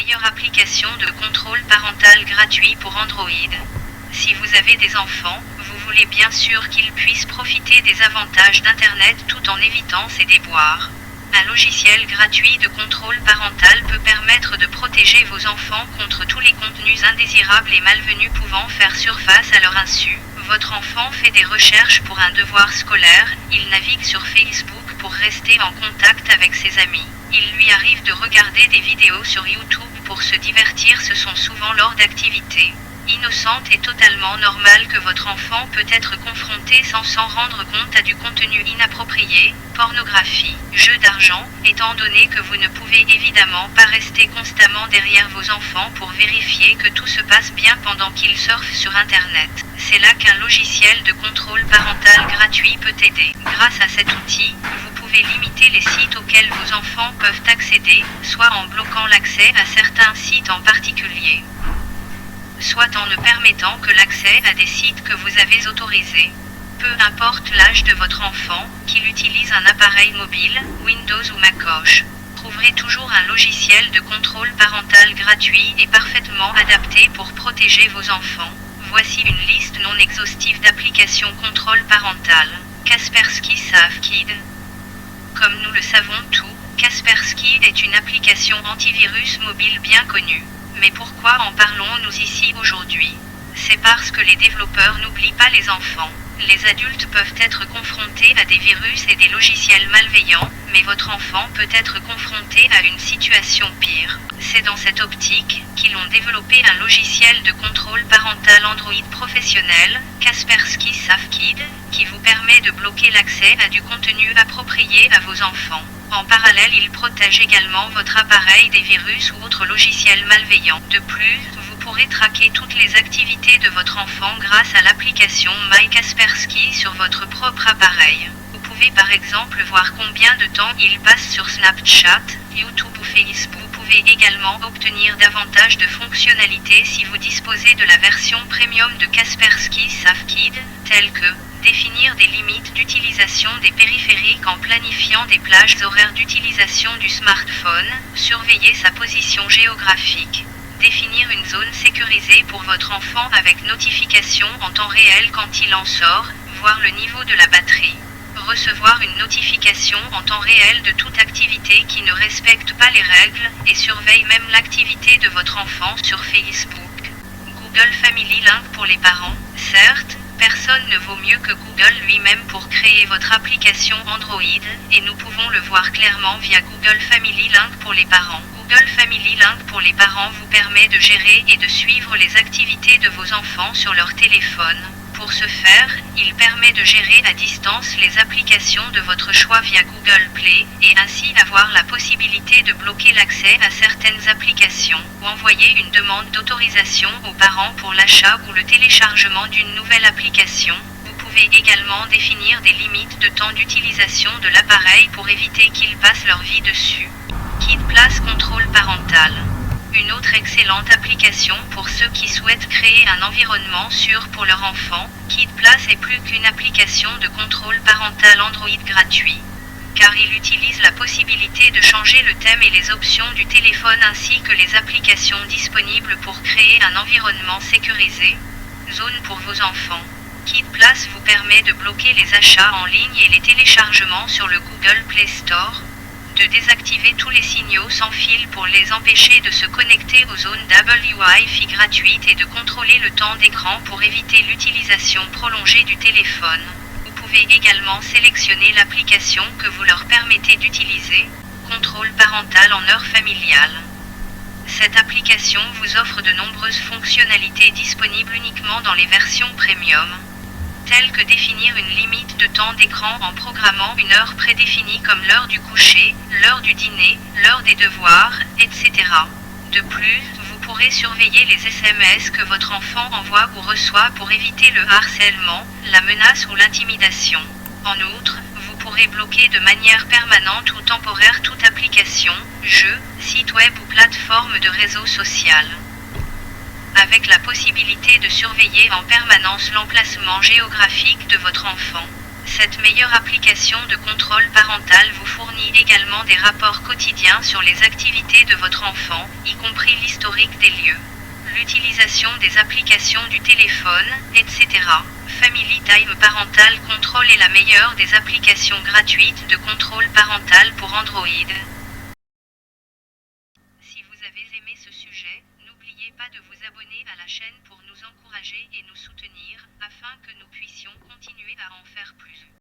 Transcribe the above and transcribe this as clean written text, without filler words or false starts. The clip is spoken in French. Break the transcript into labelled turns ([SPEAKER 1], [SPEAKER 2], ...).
[SPEAKER 1] meilleure application de contrôle parental gratuit pour Android. Si vous avez des enfants, vous voulez bien sûr qu'ils puissent profiter des avantages d'Internet tout en évitant ses déboires. Un logiciel gratuit de contrôle parental peut permettre de protéger vos enfants contre tous les contenus indésirables et malvenus pouvant faire surface à leur insu. Votre enfant fait des recherches pour un devoir scolaire, il navigue sur Facebook pour rester en contact avec ses amis. Il lui arrive de regarder des vidéos sur YouTube pour se divertir, ce sont souvent lors d'activités innocente et totalement normale que votre enfant peut être confronté sans s'en rendre compte à du contenu inapproprié, pornographie, jeux d'argent, étant donné que vous ne pouvez évidemment pas rester constamment derrière vos enfants pour vérifier que tout se passe bien pendant qu'ils surfent sur Internet. C'est là qu'un logiciel de contrôle parental gratuit peut aider. Grâce à cet outil, vous pouvez limiter les sites auxquels vos enfants peuvent accéder, soit en bloquant l'accès à certains sites en particulier, soit en ne permettant que l'accès à des sites que vous avez autorisés. Peu importe l'âge de votre enfant, qu'il utilise un appareil mobile, Windows ou macOS, trouverez toujours un logiciel de contrôle parental gratuit et parfaitement adapté pour protéger vos enfants. Voici une liste non exhaustive d'applications contrôle parental. Kaspersky SafeKid. Comme nous le savons tous, Kaspersky est une application antivirus mobile bien connue. Mais pourquoi en parlons-nous ici aujourd'hui? C'est parce que les développeurs n'oublient pas les enfants. Les adultes peuvent être confrontés à des virus et des logiciels malveillants, mais votre enfant peut être confronté à une situation pire. C'est dans cette optique qu'ils ont développé un logiciel de contrôle parental Android professionnel, Kaspersky SafeKid, qui vous permet de bloquer l'accès à du contenu approprié à vos enfants. En parallèle, il protège également votre appareil des virus ou autres logiciels malveillants. De plus, vous pourrez traquer toutes les activités de votre enfant grâce à l'application My Kaspersky sur votre propre appareil. Vous pouvez par exemple voir combien de temps il passe sur Snapchat, YouTube ou Facebook. Vous pouvez également obtenir davantage de fonctionnalités si vous disposez de la version premium de Kaspersky SafeKid, telles que définir des limites d'utilisation des périphériques en planifiant des plages horaires d'utilisation du smartphone, surveiller sa position géographique, définir une zone sécurisée pour votre enfant avec notification en temps réel quand il en sort, voir le niveau de la batterie, recevoir une notification en temps réel de toute activité qui ne respecte pas les règles et surveille même l'activité de votre enfant sur Facebook. Google Family Link pour les parents, certes, personne ne vaut mieux que Google lui-même pour créer votre application Android, et nous pouvons le voir clairement via Google Family Link pour les parents. Google Family Link pour les parents vous permet de gérer et de suivre les activités de vos enfants sur leur téléphone. Pour ce faire, il permet de gérer à distance les applications de votre choix via Google Play, et ainsi avoir la possibilité de bloquer l'accès à certaines applications, ou envoyer une demande d'autorisation aux parents pour l'achat ou le téléchargement d'une nouvelle application. Vous pouvez également définir des limites de temps d'utilisation de l'appareil pour éviter qu'ils passent leur vie dessus. KidPlace Contrôle Parental. Une autre excellente application pour ceux qui souhaitent créer un environnement sûr pour leur enfant, KidPlace est plus qu'une application de contrôle parental Android gratuit, car il utilise la possibilité de changer le thème et les options du téléphone ainsi que les applications disponibles pour créer un environnement sécurisé. Zone pour vos enfants. KidPlace vous permet de bloquer les achats en ligne et les téléchargements sur le Google Play Store, de désactiver tous les signaux sans fil pour les empêcher de se connecter aux zones Wi-Fi gratuites et de contrôler le temps d'écran pour éviter l'utilisation prolongée du téléphone. Vous pouvez également sélectionner l'application que vous leur permettez d'utiliser, contrôle parental en heure familiale. Cette application vous offre de nombreuses fonctionnalités disponibles uniquement dans les versions premium, telles que définir une limite de temps d'écran en programmant une heure prédéfinie comme l'heure du coucher, l'heure du dîner, l'heure des devoirs, etc. De plus, vous pourrez surveiller les SMS que votre enfant envoie ou reçoit pour éviter le harcèlement, la menace ou l'intimidation. En outre, vous pourrez bloquer de manière permanente ou temporaire toute application, jeu, site web ou plateforme de réseau social, avec la possibilité de surveiller en permanence l'emplacement géographique de votre enfant. Cette meilleure application de contrôle parental vous fournit également des rapports quotidiens sur les activités de votre enfant, y compris l'historique des lieux, l'utilisation des applications du téléphone, etc. Family Time Parental Control est la meilleure des applications gratuites de contrôle parental pour Android. Si vous avez aimé ce sujet, n'oubliez pas de vous abonner à la chaîne pour nous encourager et nous soutenir, afin que nous puissions continuer à en faire plus.